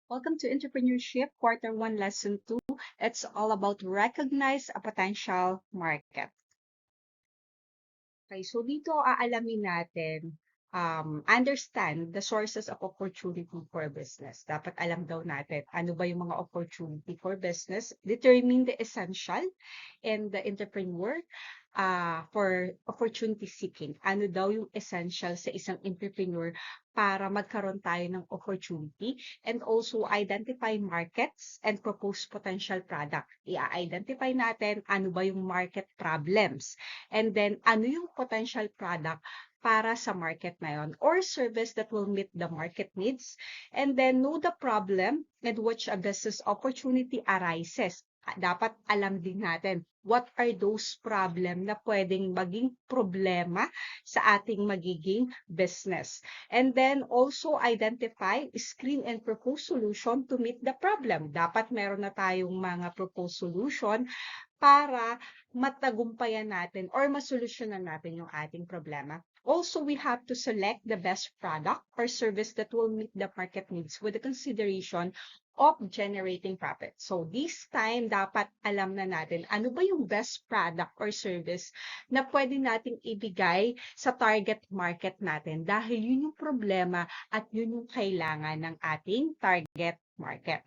Welcome to Entrepreneurship Quarter 1 Lesson 2. It's all about recognize a potential market. Okay, so dito aalamin natin, understand the sources of opportunity for business. Dapat alam daw natin ano ba yung mga opportunity for business, determine the essential and the entrepreneur for opportunity seeking. Ano daw yung essential sa isang entrepreneur para magkaroon tayo ng opportunity, and also identify markets and propose potential product. I-identify natin ano ba yung market problems, and then ano yung potential product para sa market na yon or service that will meet the market needs, and then know the problem and which a business opportunity arises. Dapat alam din natin what are those problem na pwedeng maging problema sa ating magiging business. And then also identify, screen, and propose solution to meet the problem. Dapat meron na tayong mga proposed solution para matagumpayan natin or masolusyonan natin yung ating problema. Also, we have to select the best product or service that will meet the market needs with the consideration of generating profit. So, this time, dapat alam na natin ano ba yung best product or service na pwede nating ibigay sa target market natin dahil yun yung problema at yun yung kailangan ng ating target market.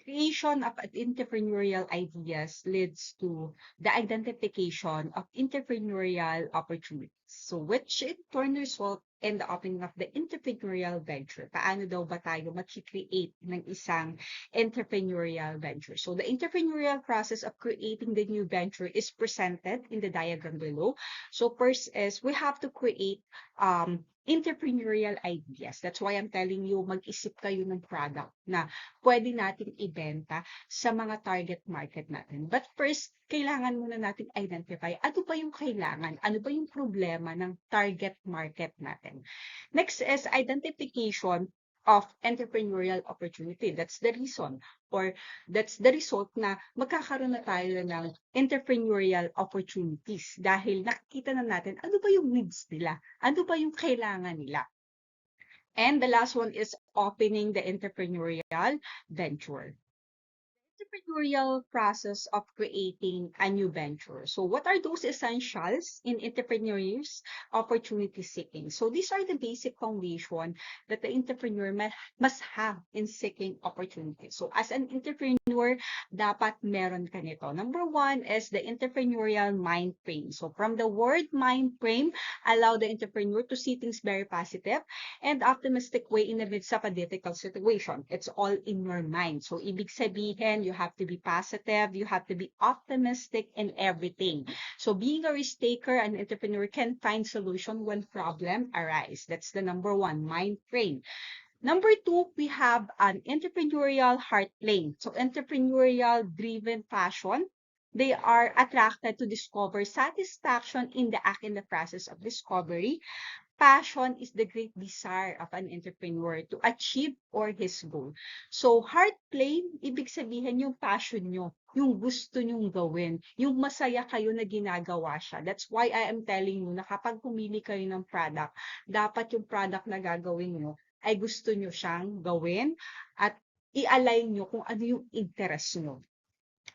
Creation of entrepreneurial ideas leads to the identification of entrepreneurial opportunities. So, which in turn result in the opening of the entrepreneurial venture. Paano daw ba tayo mag-create ng isang entrepreneurial venture? So, the entrepreneurial process of creating the new venture is presented in the diagram below. So, first is we have to create entrepreneurial ideas. That's why I'm telling you, mag-isip kayo ng product na pwede nating ibenta sa mga target market natin. But first, kailangan muna natin identify ano ba yung kailangan, ano ba yung problema ng target market natin. Next is identification of entrepreneurial opportunity. That's the reason or that's the result na magkakaroon na tayo ng entrepreneurial opportunities dahil nakikita na natin ano ba yung needs nila, ano ba yung kailangan nila. And the last one is opening the entrepreneurial venture. Entrepreneurial process of creating a new venture. So what are those essentials in entrepreneurs opportunity seeking? So these are the basic foundation that the entrepreneur must have in seeking opportunity. So as an entrepreneur, dapat meron ka nito. Number one is the entrepreneurial mind frame. So from the word mind frame, allow the entrepreneur to see things very positive and optimistic way in the midst of a difficult situation. It's all in your mind. So ibig sabihin, you have to be positive, you have to be optimistic in everything. So being a risk taker, an entrepreneur can find solution when problem arise. That's the number one, mind frame. Number two, we have an entrepreneurial heart plane. So entrepreneurial driven passion. They are attracted to discover satisfaction in the act in the process of discovery. Passion is the great desire of an entrepreneur to achieve or his goal. So, heart play, ibig sabihin yung passion nyo, yung gusto nyong gawin, yung masaya kayo na ginagawa siya. That's why I am telling you na kapag pumili kayo ng product, dapat yung product na gagawin nyo ay gusto nyo siyang gawin at i-align nyo kung ano yung interest nyo.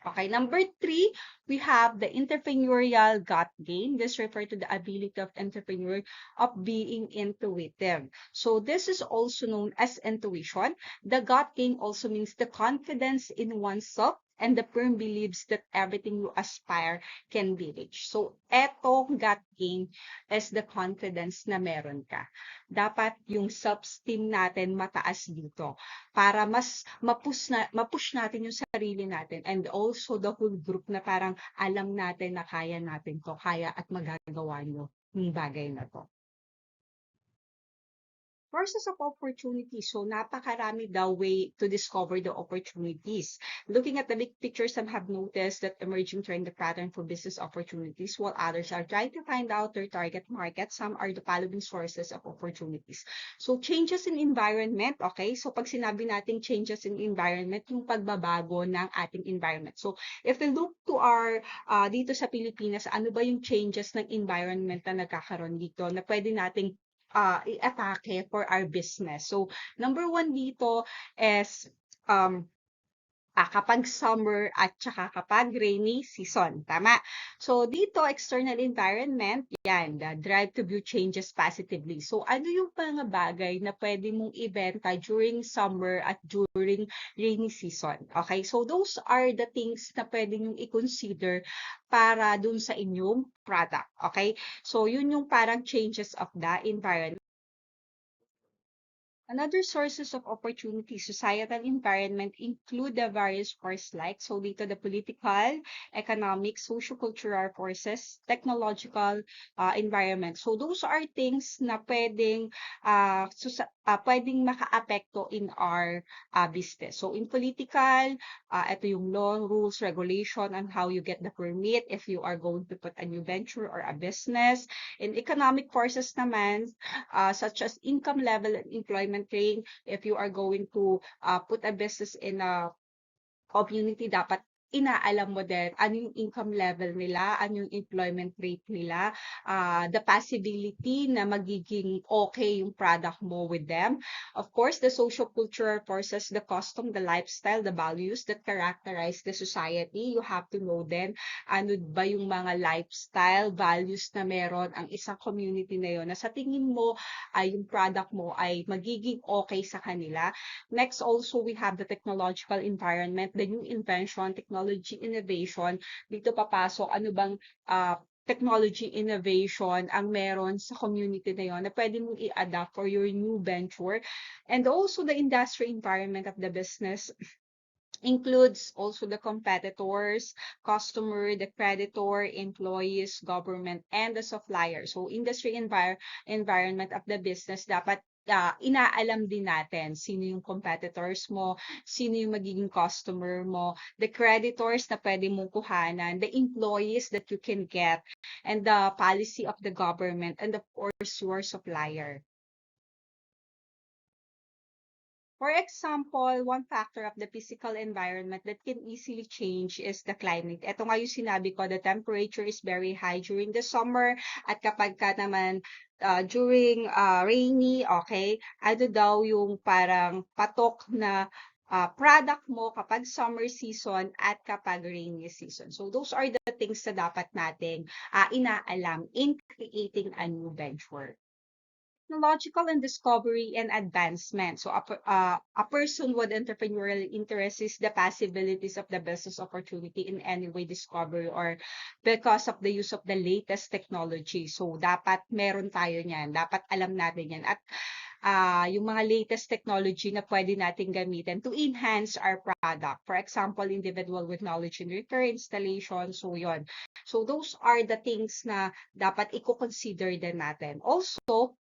Okay, number three, we have the entrepreneurial gut gain. This refers to the ability of entrepreneur of being intuitive. So this is also known as intuition. The gut gain also means the confidence in oneself and the firm believes that everything you aspire can be reached. So eto gut gain is the confidence na meron ka. Dapat yung self-esteem natin mataas dito para mas mapush natin yung sarili natin and also the whole group na parang alam natin na kaya natin to, kaya at magagawa nyo yung bagay na to. Sources of opportunity. So, napakarami daw way to discover the opportunities. Looking at the big picture, some have noticed that emerging trend the pattern for business opportunities, while others are trying to find out their target market. Some are the following sources of opportunities. So, changes in environment, okay? So, pag sinabi natin changes in environment, yung pagbabago ng ating environment. So, if we look to our, dito sa Pilipinas, ano ba yung changes ng environment na nagkakaroon dito na pwede nating i-atake for our business. So, number one dito is um, kapag summer at saka kapag rainy season, tama? So dito, external environment, yan, the drive to view changes positively. So ano yung mga bagay na pwede mong ibenta during summer at during rainy season? Okay, so those are the things na pwede nyo i-consider para dun sa inyong product. Okay, so yun yung parang changes of the environment. Another sources of opportunity, societal environment include the various forces like, so dito the political, economic, socio-cultural forces, technological environment. So those are things na pwedeng maka-apekto in our business. So in political, ito yung law, rules, regulation, on how you get the permit if you are going to put a new venture or a business. In economic forces naman, such as income level and employment rate. If you are going to put a business in a community, dapat inaalam mo din ano yung income level nila, ano yung employment rate nila, the possibility na magiging okay yung product mo with them. Of course, the social cultural forces, the custom, the lifestyle, the values that characterize the society. You have to know then ano ba yung mga lifestyle, values na meron ang isang community na yun na sa tingin mo ay yung product mo ay magiging okay sa kanila. Next, also, we have the technological environment, the new invention, technology innovation. Dito papasok, ano bang technology innovation ang meron sa community na yon na pwede mong i-adapt for your new venture. And also, the industry environment of the business includes also the competitors, customer, the creditor, employees, government, and the supplier. So industry environment of the business, dapat inaalam din natin sino yung competitors mo, sino yung magiging customer mo, the creditors na pwede mong kuhanan, the employees that you can get, and the policy of the government, and of course, your supplier. For example, one factor of the physical environment that can easily change is the climate. Ito nga yung sinabi ko, the temperature is very high during the summer at kapag ka naman during rainy, okay, ano daw yung parang patok na product mo kapag summer season at kapag rainy season. So those are the things na dapat nating inaalam in creating a new venture. Technological and discovery and advancement. So a person with entrepreneurial interest is the possibilities of the business opportunity in any way discovery or because of the use of the latest technology. So dapat meron tayo niyan. Dapat alam natin yan. At yung mga latest technology na pwede natin gamitin to enhance our product. For example, individual with knowledge in repair, installation, so yon. So those are the things na dapat i-consider din natin. Also,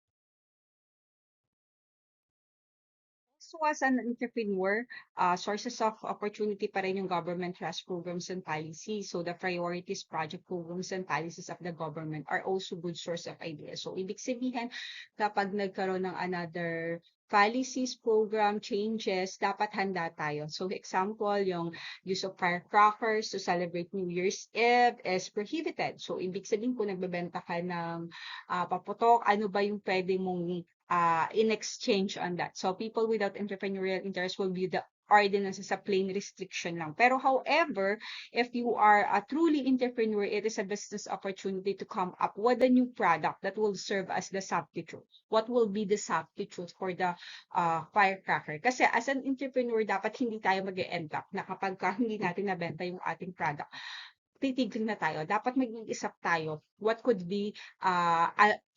so as an entrepreneur, sources of opportunity pa rin yung government trust programs and policies. So the priorities, project programs and policies of the government are also good source of ideas. So ibig sabihin, kapag nagkaroon ng another policies, program, changes, dapat handa tayo. So example, yung use of firecrackers to celebrate New Year's Eve is prohibited. So ibig sabihin kung nagbebenta ka ng paputok, ano ba yung pwede mong in exchange on that. So people without entrepreneurial interest will view the ordinance as a plain restriction lang. Pero however, if you are a truly entrepreneur, it is a business opportunity to come up with a new product that will serve as the substitute. What will be the substitute for the firecracker? Kasi as an entrepreneur, dapat hindi tayo mag-end up na kapag hindi natin nabenta yung ating product, titigil na tayo. Dapat mag-iisip tayo what could be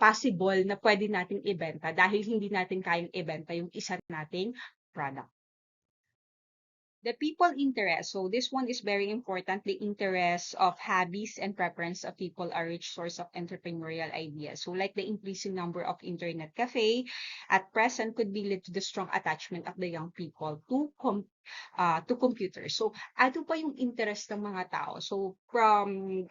possible na pwede nating ibenta dahil hindi natin kayang ibenta yung isa nating product. The people interest. So this one is very important. The interest of hobbies and preference of people are rich source of entrepreneurial ideas. So like the increasing number of internet cafe at present could be lead to the strong attachment of the young people to computers. So ano pa yung interest ng mga tao? So from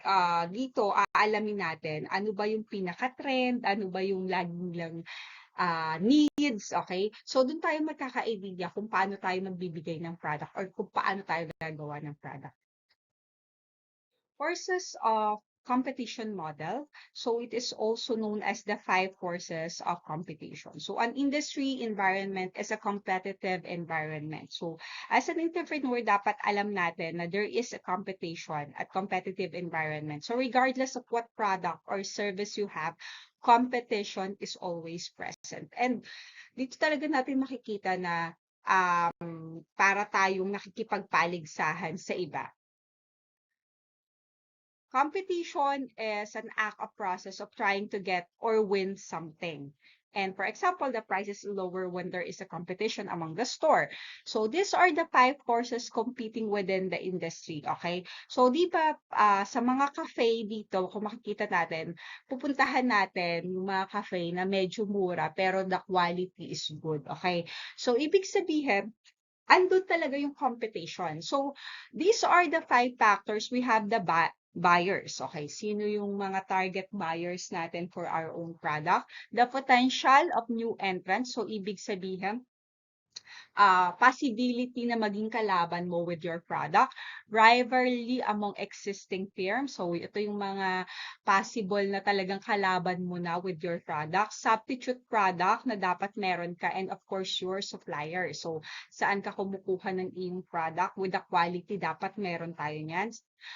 dito, aalamin natin ano ba yung pinaka-trend, ano ba yung laging lang needs, okay? So, dun tayo magkaka-idea kung paano tayo magbibigay ng product or kung paano tayo gagawa ng product. Sources of competition model. So it is also known as the 5 forces of competition. So an industry environment is a competitive environment. So as an entrepreneur, dapat alam natin na there is a competition at competitive environment. So regardless of what product or service you have, competition is always present. And dito talaga natin makikita na para tayong nakikipagpaligsahan sa iba. Competition is an act of process of trying to get or win something. And for example, the price is lower when there is a competition among the store. So these are the 5 forces competing within the industry, okay? So di ba sa mga cafe dito, kung makikita natin, pupuntahan natin yung mga cafe na medyo mura pero the quality is good, okay? So ibig sabihin, andun talaga yung competition. So, these are the 5 factors. We have the buyers. Okay, sino yung mga target buyers natin for our own product? The potential of new entrants. So, ibig sabihin, possibility na maging kalaban mo with your product, rivalry among existing firms. So, ito yung mga possible na talagang kalaban mo na with your product, substitute product na dapat meron ka, and of course, your supplier. So, saan ka kumukuha ng iyong product with the quality, dapat meron tayo niyan.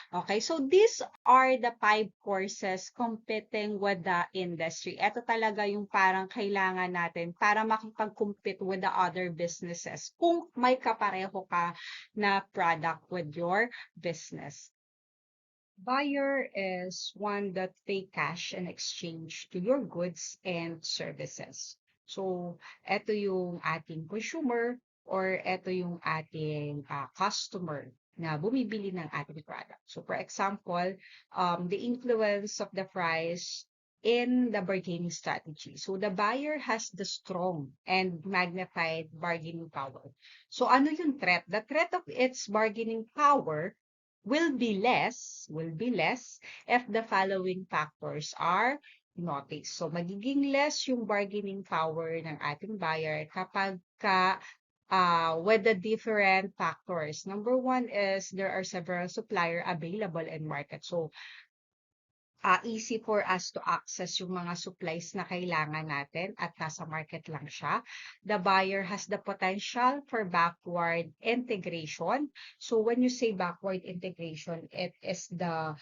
Okay, so these are the 5 forces competing with the industry. Ito talaga yung parang kailangan natin para makipag-compete with the other businesses kung may kapareho ka na product with your business. Buyer is one that pay cash in exchange to your goods and services. So, ito yung ating consumer or ito yung ating customer na bumibili ng ating product. So, for example, the influence of the price in the bargaining strategy. So, the buyer has the strong and magnified bargaining power. So, ano yung threat? The threat of its bargaining power will be less if the following factors are noticed. So, magiging less yung bargaining power ng ating buyer kapag with the different factors. Number one is there are several supplier available in market. So, easy for us to access yung mga supplies na kailangan natin at nasa market lang siya. The buyer has the potential for backward integration. So when you say backward integration, it is the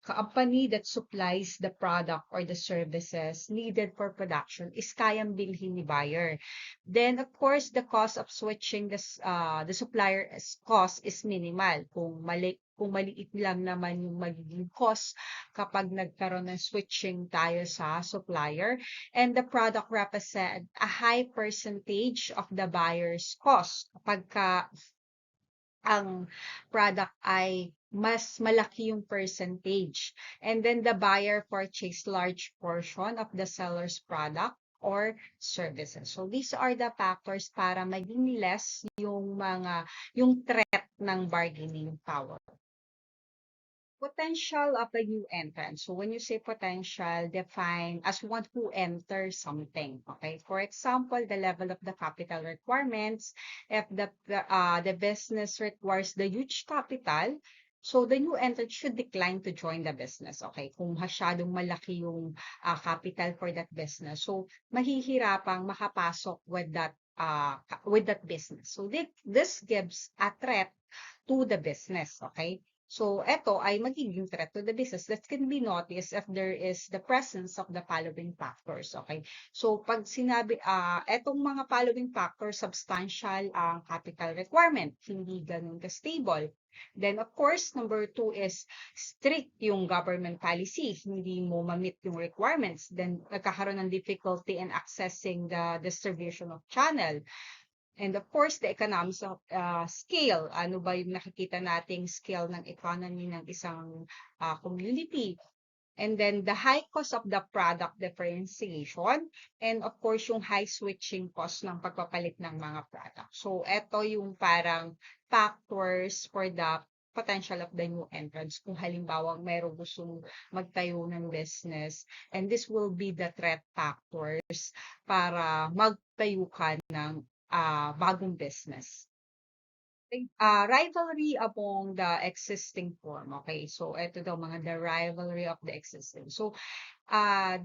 company that supplies the product or the services needed for production is kayang bilhin ni buyer. Then of course, the cost of switching the supplier cost is minimal. Kung maliit lang naman yung magiging cost kapag nagkaroon ng switching tayo sa supplier, and the product represent a high percentage of the buyer's cost kapag ang product ay mas malaki yung percentage, and then the buyer purchase large portion of the seller's product or services. So these are the factors para maging less yung threat ng bargaining power. Potential of a new entrant. So when you say potential, define as one who enters something. Okay. For example, the level of the capital requirements. If the business requires the huge capital, so the new entrant should decline to join the business. Okay. Kung masyadong malaki yung capital for that business, so mahihirapang makapasok with that business. So this gives a threat to the business. Okay. So, ito ay magiging threat to the business that can be noticed if there is the presence of the following factors. Okay? So, pag sinabi, etong mga following factors, substantial ang capital requirement, hindi ganun ka-stable. Then, of course, number 2 is strict yung government policy, hindi mo ma-meet yung requirements. Then, nagkakaroon ng difficulty in accessing the distribution of channel. And of course, the economics of scale. Ano ba yung nakikita nating scale ng economy ng isang community? And then the high cost of the product differentiation. And of course, yung high switching cost ng pagpapalit ng mga product. So, ito yung parang factors for the potential of the new entrants. Kung halimbawa, mayroong gustong magtayo ng business. And this will be the threat factors para magtayo ka ng bagong business. Rivalry among the existing form. Okay, so ito daw mga the rivalry of the existing. So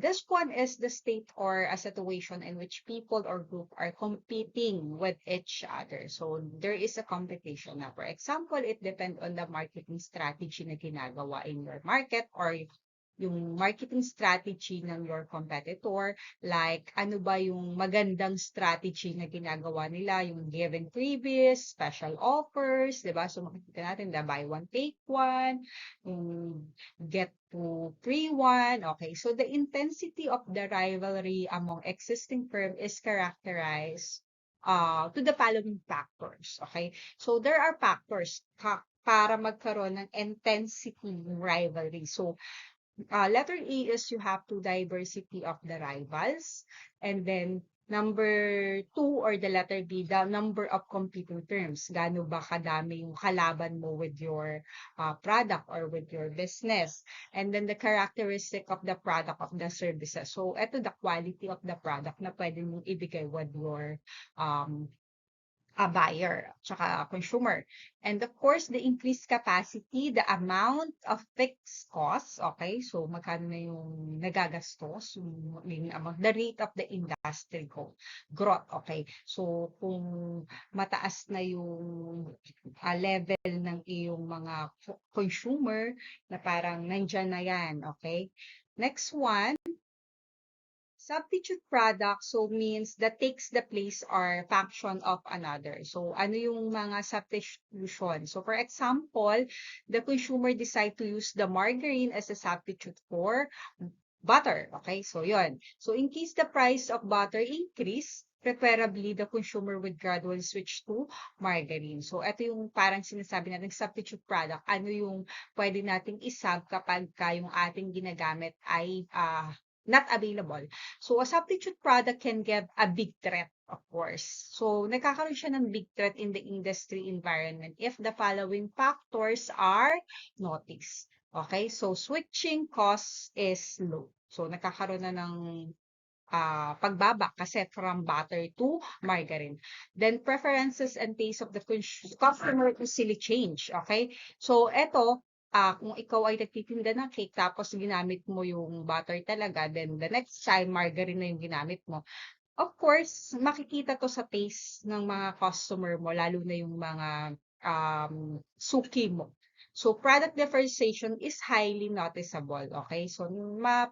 this one is the state or a situation in which people or group are competing with each other. So there is a competition na. For example, it depends on the marketing strategy na ginagawa in your market or yung marketing strategy ng your competitor, like ano ba yung magandang strategy na ginagawa nila, yung given freebies, special offers, di ba? So makikita natin the buy one, take one, yung get to free one. Okay, so the intensity of the rivalry among existing firm is characterized to the following factors. Okay, so there are factors para magkaroon ng intensity ng rivalry. So letter A is you have to diversity of the rivals. And then number 2 or the letter B, the number of competing firms. Gaano ba kadami yung kalaban mo with your product or with your business. And then the characteristic of the product of the services. So ito the quality of the product na pwede mong ibigay with your a buyer, tsaka consumer. And of course, the increased capacity, the amount of fixed costs, okay? So, magkano na yung nagagastos, yung amount, the rate of the industry growth, okay? So, kung mataas na yung level ng iyong mga consumer, na parang nandyan na yan, okay? Next one, substitute product so means that takes the place or function of another. So ano yung mga substitution? So for example, the consumer decide to use the margarine as a substitute for butter. Okay, so yun. So in case the price of butter increase, preferably the consumer would gradually switch to margarine. So ito yung parang sinasabi natin substitute product. Ano yung pwede nating isub kapag yung ating ginagamit ay not available. So a substitute product can give a big threat, of course. So nagkakaroon siya ng big threat in the industry environment if the following factors are noticed. Okay, so switching cost is low. So nagkakaroon na ng pagbaba kasi from butter to margarine. Then preferences and taste of the customer easily change. Okay, so eto, kung ikaw ay nagtitinda ng cake tapos ginamit mo yung butter talaga, then the next time margarine na yung ginamit mo. Of course, makikita to sa taste ng mga customer mo, lalo na yung mga suki mo. So, product differentiation is highly noticeable, okay? So,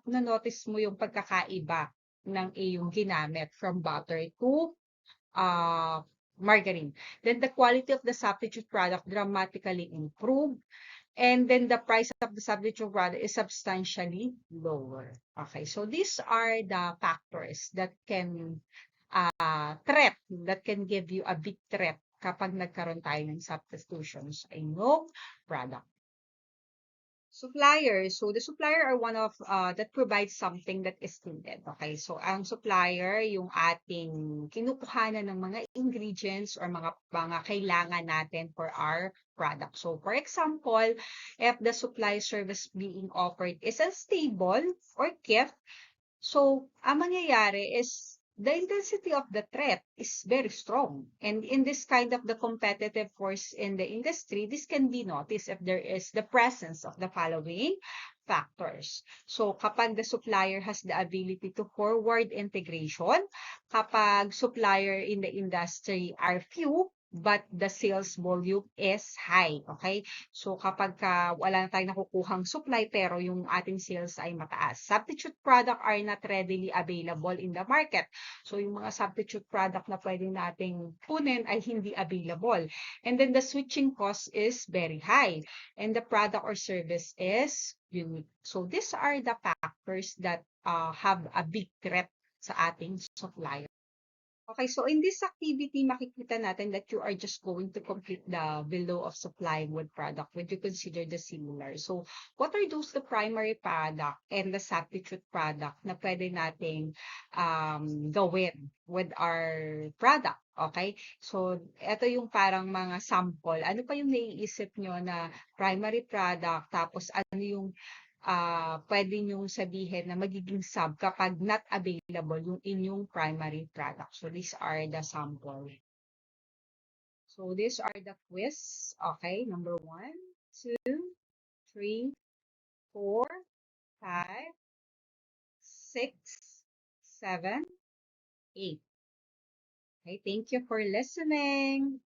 na-notice mo yung pagkakaiba ng iyong ginamit from butter to margarine. Then, the quality of the substitute product dramatically improved. And then the price of the substitute product is substantially lower. Okay, so these are the factors that can that can give you a big threat kapag nagkaroon tayo ng substitutions sa inyong product. Suppliers. So the supplier are one of that provides something that is needed. Okay, so ang supplier yung ating kinukuhanan ng mga ingredients or mga kailangan natin for our product. So for example, if the supply service being offered is unstable or kept, so ang mangyayari is the intensity of the threat is very strong. And in this kind of the competitive force in the industry, this can be noticed if there is the presence of the following factors. So kapag the supplier has the ability to forward integration, kapag supplier in the industry are few, but the sales volume is high. Okay? So kapag wala na tayong nakukuhang supply pero yung ating sales ay mataas. Substitute product are not readily available in the market. So yung mga substitute product na pwede nating kunin ay hindi available. And then the switching cost is very high. And the product or service is unique. So these are the factors that have a big threat sa ating supplier. Okay, so in this activity, makikita natin that you are just going to complete the below of supply wood product when you consider the similar. So, what are those the primary product and the substitute product na pwede nating gawin with our product? Okay, so ito yung parang mga sample. Ano pa yung naiisip nyo na primary product, tapos ano yung pwede nyong sabihin na magiging sub kapag not available yung inyong primary product. So these are the sample. So these are the quiz. Okay, number 1, 2, 3, 4, 5, 6, 7, 8. Okay, thank you for listening.